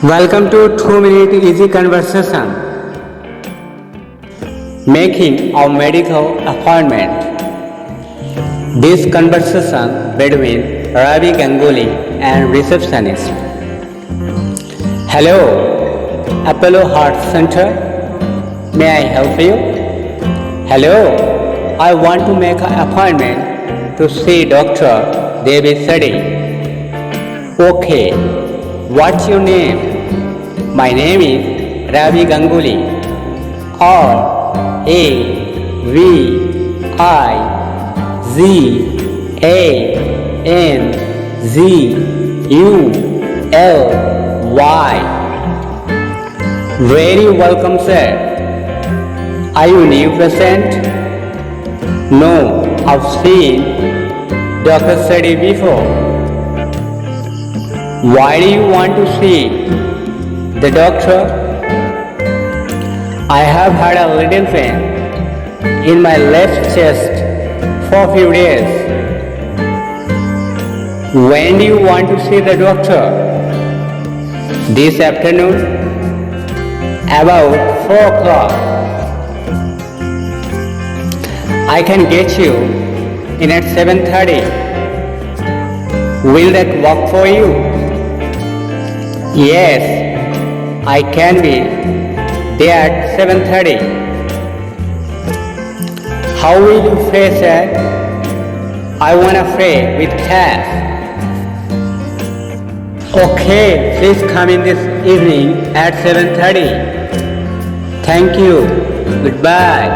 Welcome to 2-minute easy conversation. Making a medical appointment. This conversation between Ravi Ganguly and receptionist. Hello, Apollo Heart Center. May I help you? Hello, I want to make an appointment to see Dr.Debi Shatty. Okay, what's your name? My name is Ravi Ganguly. R A V I Z A N G U L Y. Very welcome, sir. Are you new patient? No, I've seen Dr. Shatty before. Why do you want to see the doctor? I have had a little pain in my left chest for a few days. When do you want to see the doctor? This afternoon? About 4 o'clock. I can get you in at 7:30. Will that work for you? Yes, I can be there at 7:30. How will you pay, sir? I want to pay with cash. Okay, please come in this evening at 7:30. Thank you. Goodbye.